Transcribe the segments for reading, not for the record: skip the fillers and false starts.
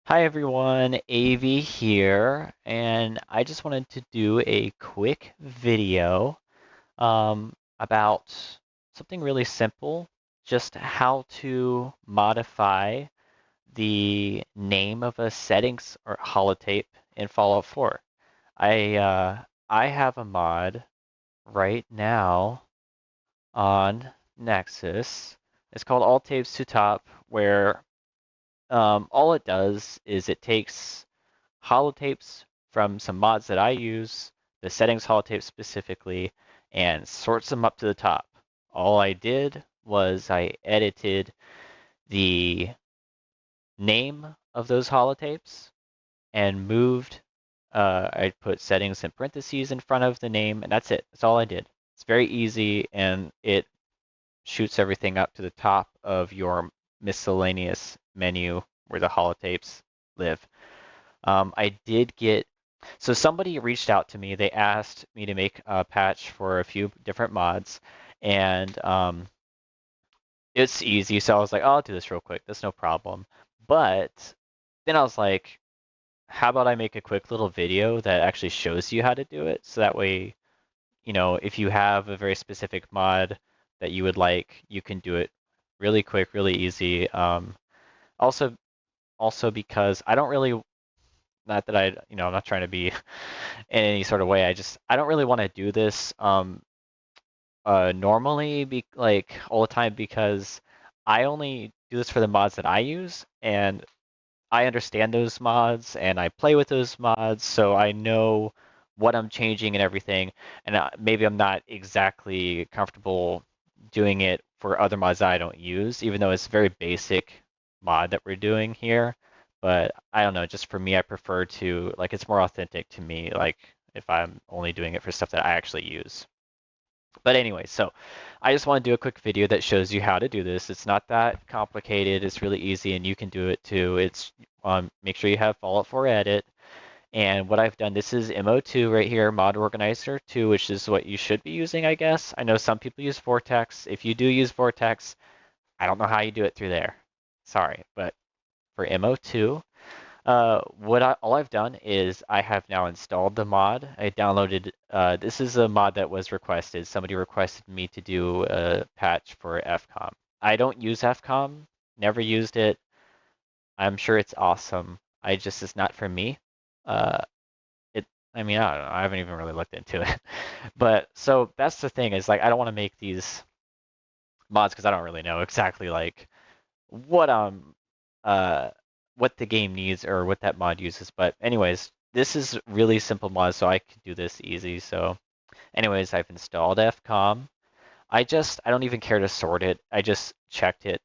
Hi everyone, Aevi here, and I just wanted to do a quick video about something really simple, just how to modify the name of a settings or holotape in Fallout 4. I have a mod right now on Nexus. It's called All Tapes to Top, where all it does is it takes holotapes from some mods that I use, the settings holotape specifically, and sorts them up to the top. All I did was I edited the name of those holotapes and moved, I put settings in parentheses in front of the name, and that's it. That's all I did. It's very easy, and it shoots everything up to the top of your miscellaneous menu where the holotapes live. I did get So somebody reached out to me. They asked me to make a patch for a few different mods, and it's easy. So I was like, oh, I'll do this real quick. That's no problem. But then I was like, how about I make a quick little video that actually shows you how to do it? So that way, if you have a very specific mod that you would like, you can do it really quick, really easy. Also, also because I don't really, not that I'm not trying to be in any sort of way. I don't really want to do this normally like all the time because I only do this for the mods that I use and I understand those mods and I play with those mods, so I know what I'm changing and everything. And maybe I'm not exactly comfortable doing it for other mods that I don't use, even though it's a very basic mod that we're doing here. But I don't know, just for me, I prefer to, like, it's more authentic to me, like, if I'm only doing it for stuff that I actually use. But anyway, so I just want to do a quick video that shows you how to do this. It's not that complicated. It's really easy, and you can do it too. It's make sure you have Fo4Edit. And what I've done, this is MO2 right here, Mod Organizer 2, which is what you should be using, I guess. I know some people use Vortex. If you do use Vortex, I don't know how you do it through there. Sorry, but for MO2, all I've done is I have now installed the mod. I downloaded, this is a mod that was requested. Somebody requested me to do a patch for FCOM. I don't use FCOM, never used it. I'm sure it's awesome. It's not for me. Uh, it, I mean, I don't know. I haven't even really looked into it. But so that's the thing is like, I don't want to make these mods because I don't really know exactly like what uh what the game needs or what that mod uses. But anyways, this is really simple mod, so I can do this easy. So anyways, I've installed FCOM. I don't even care to sort it. I just checked it.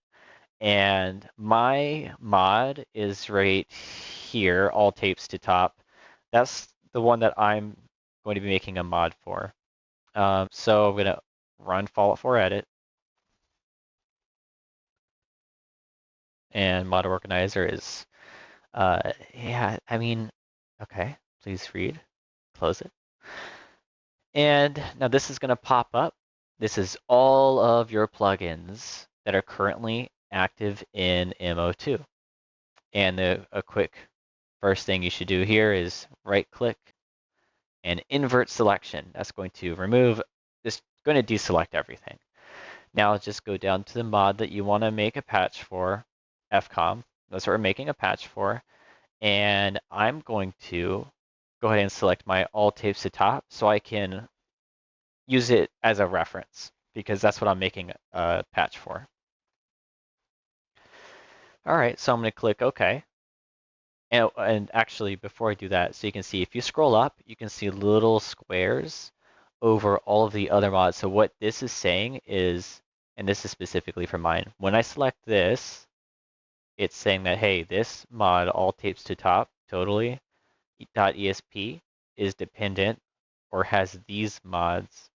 And my mod is right here, all tapes to top. That's the one that I'm going to be making a mod for. So I'm gonna run Fo4Edit and mod organizer is yeah, I mean, okay, please read, close it. And now this is going to pop up. This is all of your plugins that are currently active in MO2. And a quick first thing you should do here is right click and invert selection. That's going to remove, it's going to deselect everything. Now just go down to the mod that you want to make a patch for, FCOM. That's what we're making a patch for. And I'm going to go ahead and select my all tapes to top so I can use it as a reference because that's what I'm making a patch for. All right, so I'm going to click OK. And actually, before I do that, so you can see if you scroll up, you can see little squares over all of the other mods. So what this is saying is, and this is specifically for mine, when I select this, it's saying that, hey, this mod, all tapes to top, totally, .esp is dependent or has these mods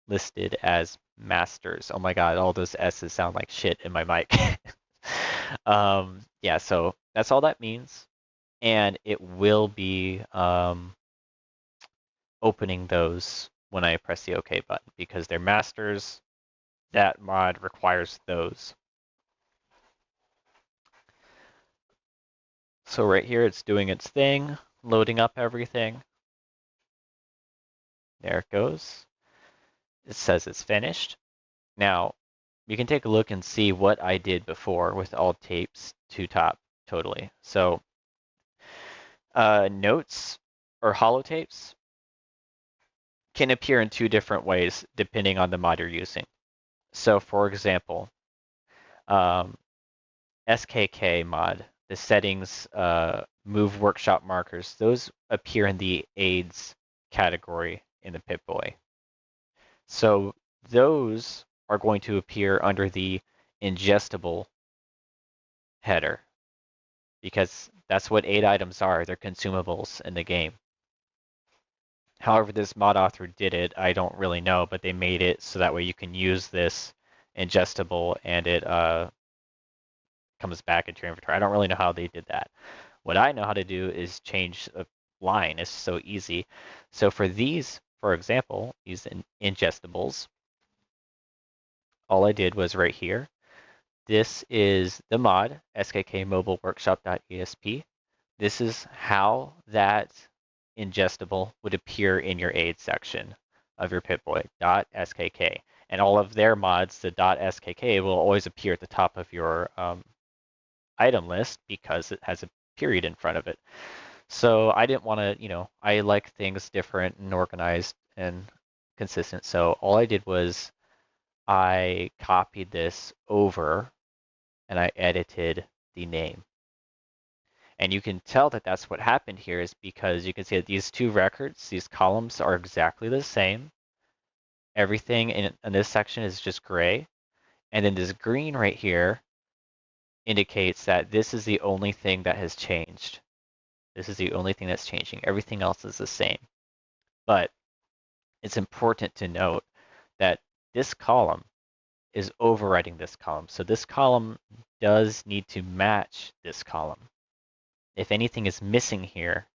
listed as masters. Oh my god, all those S's sound like shit in my mic. Yeah, so that's all that means. And it will be opening those when I press the OK button because they're masters. That mod requires those. So right here, it's doing its thing, loading up everything. There it goes. It says it's finished. Now, you can take a look and see what I did before with all tapes to top totally. So notes or holotapes can appear in two different ways depending on the mod you're using. So for example, um, SKK mod, the settings, move workshop markers, those appear in the aids category in the Pip-Boy. So those are going to appear under the ingestible header because that's what aid items are. They're consumables in the game. However, this mod author did it, I don't really know, but they made it so that way you can use this ingestible and it comes back into your inventory. I don't really know how they did that. What I know how to do is change a line. It's so easy. So for these, for example, these ingestibles, all I did was right here. This is the mod, skk mobile workshop.esp. This is how that ingestible would appear in your aid section of your Pip-Boy, .skk. And all of their mods, the .skk, will always appear at the top of your item list because it has a period in front of it. So I didn't want to, I like things different and organized and consistent. So all I did was I copied this over and I edited the name. And you can tell that that's what happened here is because you can see that these two records, these columns are exactly the same. Everything in this section is just gray. And then this green right here indicates that this is the only thing that has changed. This is the only thing that's changing. Everything else is the same. But it's important to note that this column is overriding this column. So this column does need to match this column. If anything is missing here,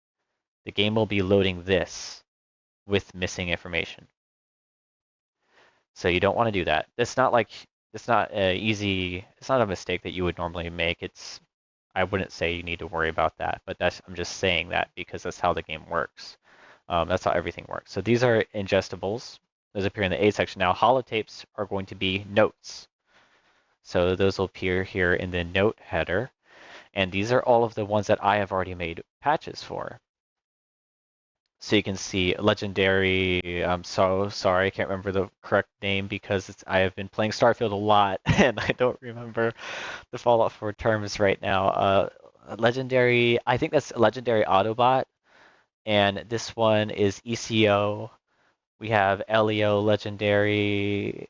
the game will be loading this with missing information. So you don't want to do that. It's not easy, it's not a mistake that you would normally make. I wouldn't say you need to worry about that, but I'm just saying that because that's how the game works. That's how everything works. So these are ingestibles. Those appear in the A section. Now holotapes are going to be notes. So those will appear here in the note header. And these are all of the ones that I have already made patches for. So you can see legendary, I'm so sorry, I can't remember the correct name because I have been playing Starfield a lot and I don't remember the Fallout 4 terms right now. Legendary, I think that's legendary Autobot, and this one is ECO. We have LEO legendary,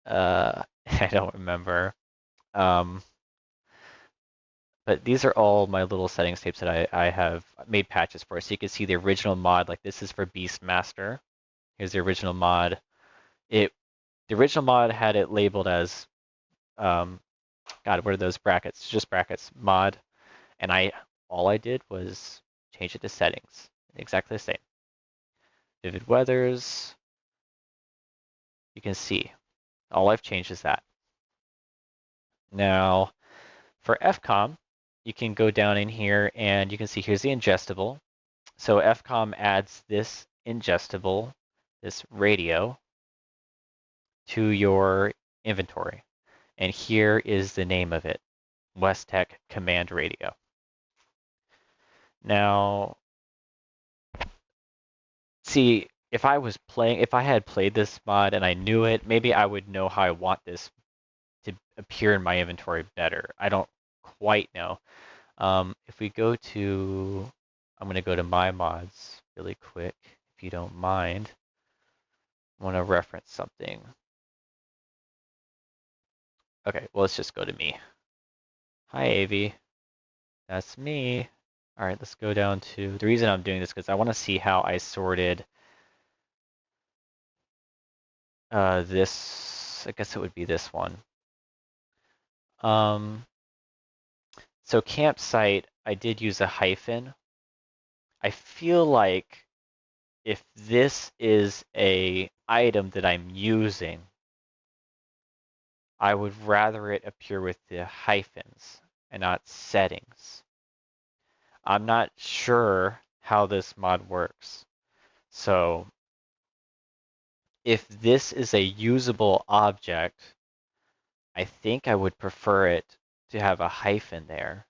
I don't remember. But these are all my little settings tapes that I have made patches for. So you can see the original mod, like this is for Beastmaster. Here's the original mod. The original mod had it labeled as, God, what are those brackets? Just brackets, mod. And all I did was change it to settings, exactly the same. Vivid Weathers, you can see, all I've changed is that. Now, for FCOM, you can go down in here and you can see here's the ingestible. So FCOM adds this ingestible, this radio, to your inventory. And here is the name of it, Westtech Command Radio. Now, see, if I had played this mod and I knew it, maybe I would know how I want this to appear in my inventory better. I don't quite know. If we go to, I'm going to go to my mods really quick, if you don't mind. I want to reference something. Okay, well, let's just go to me. Hi, Aevi. That's me. All right, let's go down to, the reason I'm doing this because I want to see how I sorted this, I guess it would be this one. So campsite, I did use a hyphen. I feel like if this is a item that I'm using, I would rather it appear with the hyphens and not settings. I'm not sure how this mod works. So if this is a usable object, I think I would prefer it to have a hyphen there.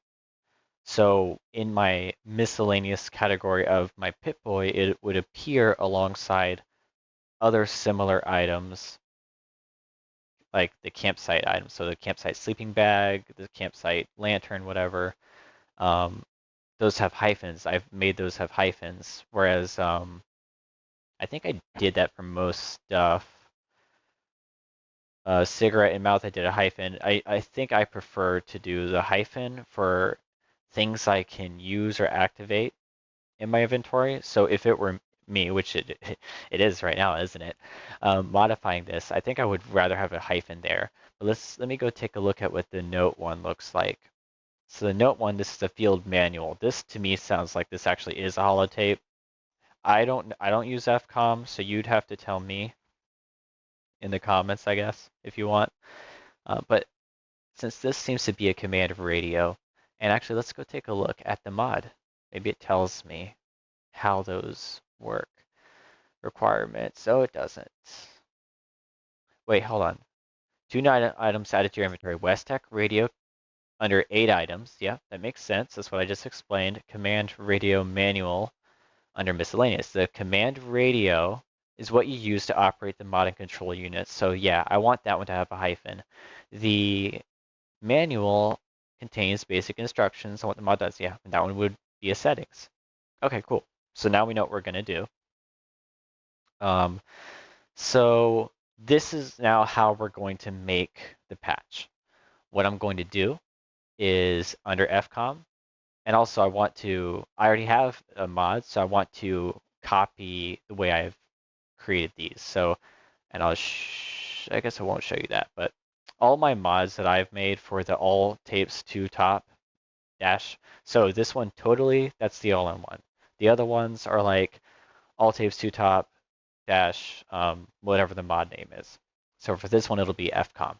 So in my miscellaneous category of my Pip-Boy, it would appear alongside other similar items, like the campsite items. So the campsite sleeping bag, the campsite lantern, whatever. Um, those have hyphens. I've made those have hyphens. Whereas I think I did that for most stuff. Cigarette in mouth, I did a hyphen. I think I prefer to do the hyphen for things I can use or activate in my inventory. So if it were me, which it is right now, isn't it? Modifying this, I think I would rather have a hyphen there. But let me go take a look at what the note one looks like. So the note one, this is the field manual. This to me sounds like this actually is a holotape. I don't use FCOM, so you'd have to tell me in the comments, I guess, if you want. But since this seems to be a command radio, and actually let's go take a look at the mod. Maybe it tells me how those work. Requirements. Oh, it doesn't. Wait, hold on. Two items added to your inventory. Westech radio under 8 items. Yeah, that makes sense. That's what I just explained. Command radio manual under miscellaneous. The command radio is what you use to operate the mod and control units. So yeah, I want that one to have a hyphen. The manual contains basic instructions on what the mod does. Yeah, and that one would be a settings. Okay, cool. So now we know what we're gonna do. So this is now how we're going to make the patch. What I'm going to do is under FCOM, and also I already have a mod, so I want to copy the way I've created these. So, and I guess I won't show you that, but all my mods that I've made for the all tapes to top dash. So this one totally, that's the all-in-one. The other ones are like all tapes to top dash whatever the mod name is. So for this one, it'll be FCOM.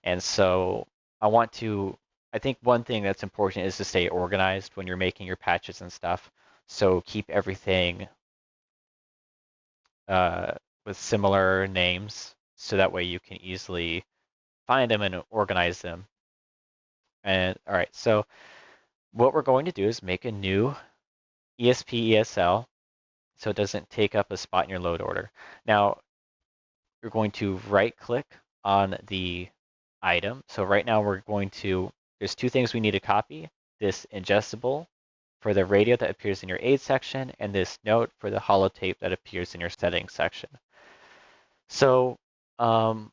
And so I think one thing that's important is to stay organized when you're making your patches and stuff. So keep everything with similar names so that way you can easily find them and organize them. And all right, so what we're going to do is make a new ESP ESL so it doesn't take up a spot in your load order. Now, you're going to right click on the item. So right now there's two things we need to copy. This ingestible for the radio that appears in your aid section and this note for the holotape that appears in your settings section. So I'm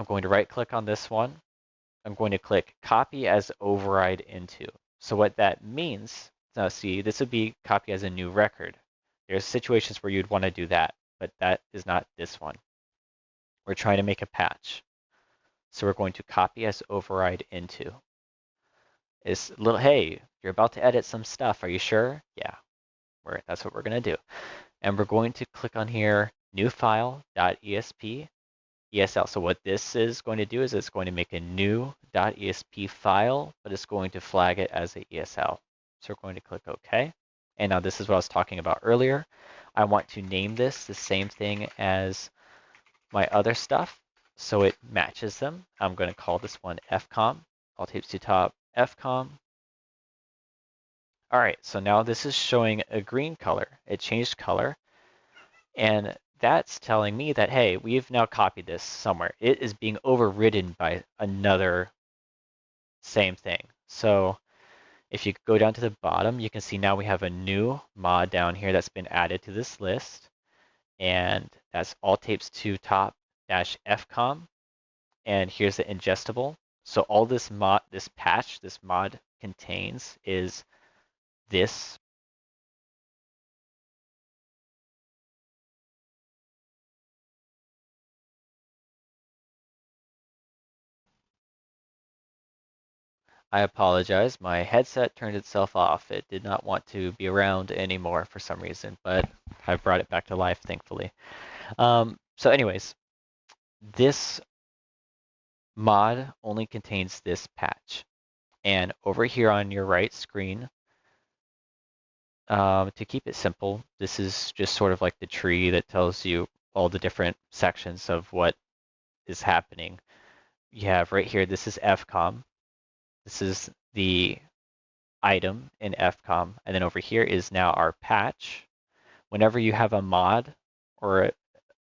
going to right click on this one. I'm going to click copy as override into. So what that means, now see, this would be copy as a new record. There's situations where you'd want to do that, but that is not this one. We're trying to make a patch. So we're going to copy as override into. It's a little, hey, you're about to edit some stuff. Are you sure? Yeah, that's what we're going to do. And we're going to click on here, new file, .esp, ESL. So what this is going to do is it's going to make a new .esp file, but it's going to flag it as a ESL. So we're going to click OK. And now this is what I was talking about earlier. I want to name this the same thing as my other stuff, so it matches them. I'm going to call this one FCOM, all tapes to top FCOM. All right, so now this is showing a green color. It changed color, and that's telling me that, hey, we've now copied this somewhere. It is being overridden by another same thing. So if you go down to the bottom, you can see now we have a new mod down here that's been added to this list, and that's all tapes to top dash FCOM. And here's the ingestible. So all this mod contains is this. I apologize, my headset turned itself off. It did not want to be around anymore for some reason, but I brought it back to life, thankfully. So anyways, this mod only contains this patch. And over here on your right screen, To keep it simple, this is just sort of like the tree that tells you all the different sections of what is happening. You have right here, this is FCOM. This is the item in FCOM. And then over here is now our patch. Whenever you have a mod or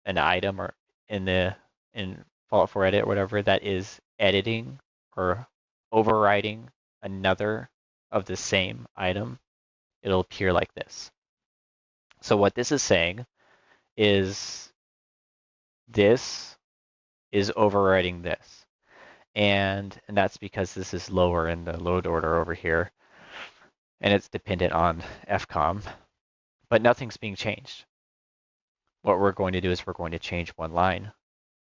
an item or in Fo4Edit or whatever that is editing or overriding another of the same item, it'll appear like this. So what this is saying is this is overriding this. And that's because this is lower in the load order over here. And it's dependent on FCOM, but nothing's being changed. What we're going to do is we're going to change one line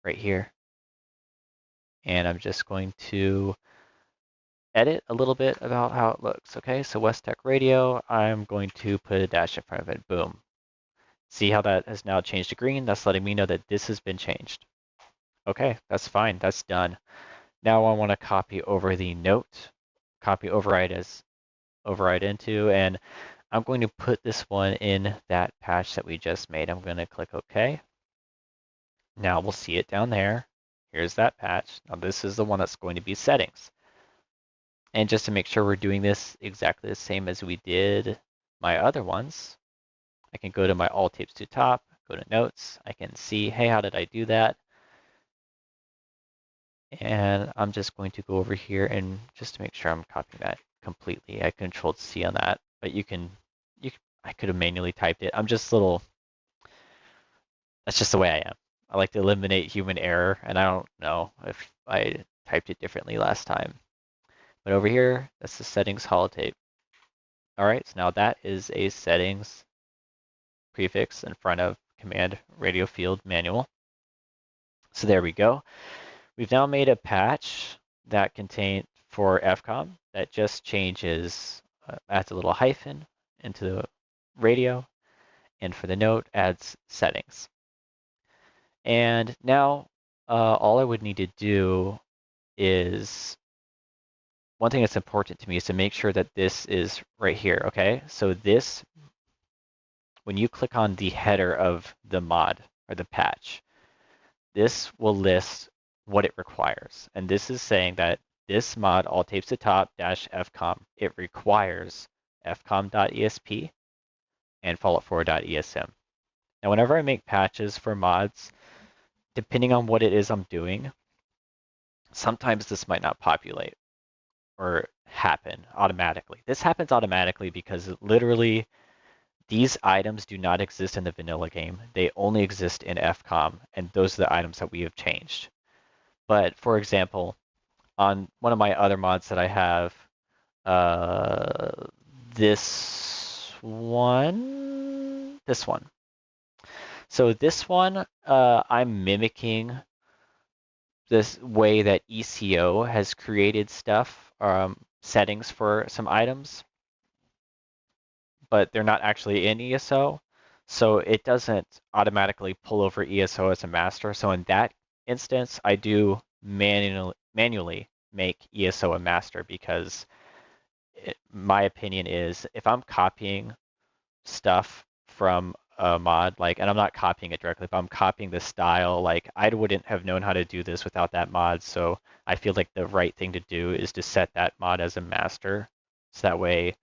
right here. And I'm just going to edit a little bit about how it looks. Okay, so West Tech Radio, I'm going to put a dash in front of it. Boom. See how that has now changed to green? That's letting me know that this has been changed. Okay, that's fine. That's done. Now I want to copy over the note, copy override as override into, and I'm going to put this one in that patch that we just made. I'm going to click OK. Now we'll see it down there. Here's that patch. Now this is the one that's going to be settings. And just to make sure we're doing this exactly the same as we did my other ones, I can go to my all tapes to top, go to notes. I can see, hey, how did I do that? And I'm just going to go over here and just to make sure I'm copying that completely. I controlled C on that, but I could have manually typed it. I'm just that's just the way I am. I like to eliminate human error, and I don't know if I typed it differently last time. But over here, that's the settings holotape. All right, so now that is a settings prefix in front of command radio field manual. So there we go. We've now made a patch that contains for FCOM that just changes, adds a little hyphen into the radio, and for the note adds settings. And now all I would need to do is, one thing that's important to me is to make sure that this is right here, okay? So this, when you click on the header of the mod or the patch, this will list what it requires. And this is saying that this mod, all tapes to top dash fcom, it requires fcom.esp and follow4.esm. Now, whenever I make patches for mods, depending on what it is I'm doing, sometimes this might not populate or happen automatically. This happens automatically because literally these items do not exist in the vanilla game. They only exist in FCOM, and those are the items that we have changed. But for example, on one of my other mods that I have, this one. So this one, I'm mimicking this way that ECO has created stuff, settings for some items, but they're not actually in ESO. So it doesn't automatically pull over ESO as a master. So in that instance, I do manually make ESO a master because my opinion is if I'm copying stuff from a mod, like, and I'm not copying it directly, but I'm copying the style, like I wouldn't have known how to do this without that mod. So I feel like the right thing to do is to set that mod as a master. So that way,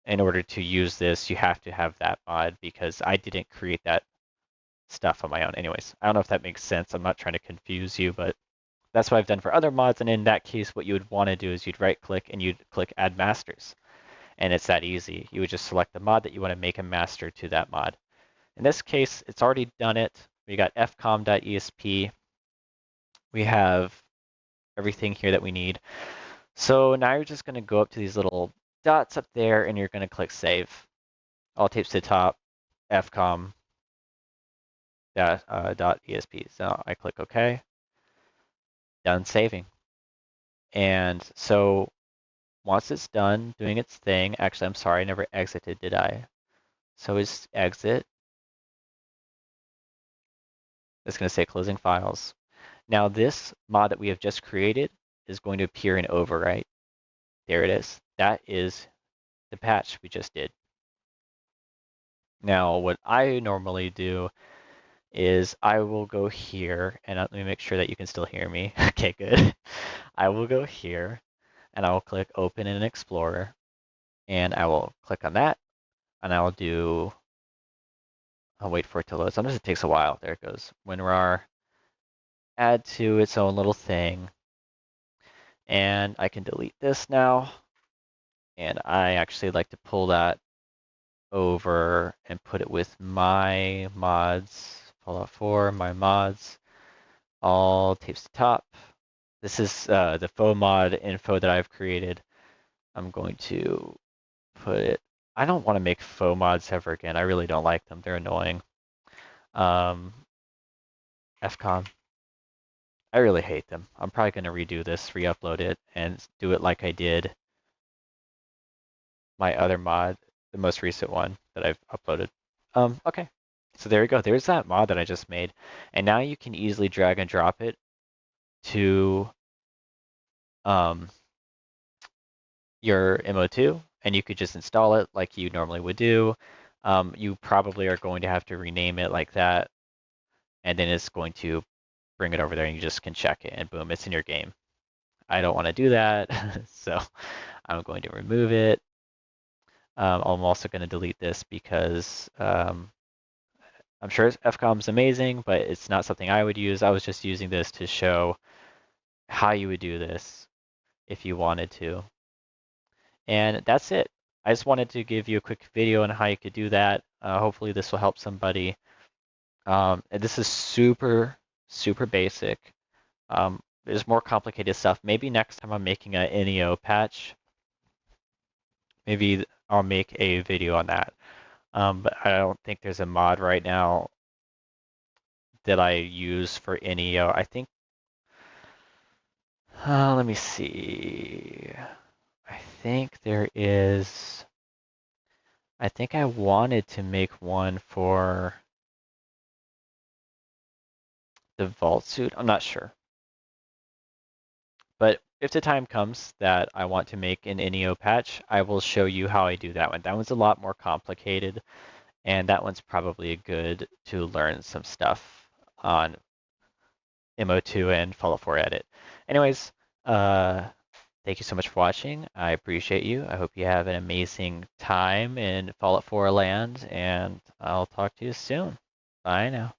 in order to use this, you have to have that mod because I didn't create that stuff on my own. Anyways, I don't know if that makes sense. I'm not trying to confuse you, but that's what I've done for other mods. And in that case, what you would want to do is you'd right click and you'd click add masters. And it's that easy. You would just select the mod that you want to make a master to that mod. In this case, it's already done it. We got fcom.esp. We have everything here that we need. So now you're just going to go up to these little dots up there and you're going to click save. All tapes to top, fcom .esp. So I click OK. Done saving. And so once it's done doing its thing, actually, I'm sorry, I never exited, did I? So it's exit. It's going to say closing files. Now this mod that we have just created is going to appear in overwrite. There it is. That is the patch we just did. Now, what I normally do is I will go here, and let me make sure that you can still hear me. Okay, good. I will go here, and I will click Open in Explorer, and I will click on that, and I'll wait for it to load. Sometimes it takes a while. There it goes. WinRAR, add to its own little thing, and I can delete this now, and I actually like to pull that over and put it with my mods. Fallout 4, my mods, all tapes to top. This is the faux mod info that I've created. I'm going to put it. I don't want to make faux mods ever again. I really don't like them. They're annoying. FCOM. I really hate them. I'm probably going to redo this, re-upload it, and do it like I did my other mod, the most recent one that I've uploaded. Okay. So there you go. There's that mod that I just made. And now you can easily drag and drop it to um, your MO2, and you could just install it like you normally would do. You probably are going to have to rename it like that, and then it's going to bring it over there, and you just can check it, and boom, it's in your game. I don't want to do that, so I'm going to remove it. I'm also going to delete this because I'm sure FCOM is amazing, but it's not something I would use. I was just using this to show how you would do this if you wanted to. And that's it. I just wanted to give you a quick video on how you could do that. Hopefully this will help somebody. And this is super, super basic. There's more complicated stuff. Maybe next time I'm making an NEO patch, maybe I'll make a video on that. But I don't think there's a mod right now that I use for NEO. I think, let me see. I think there is, I think I wanted to make one for the vault suit. I'm not sure. But if the time comes that I want to make an NEO patch, I will show you how I do that one. That one's a lot more complicated, and that one's probably good to learn some stuff on MO2 and Follow4Edit. Anyways, thank you so much for watching. I appreciate you. I hope you have an amazing time in Fallout 4 land, and I'll talk to you soon. Bye now.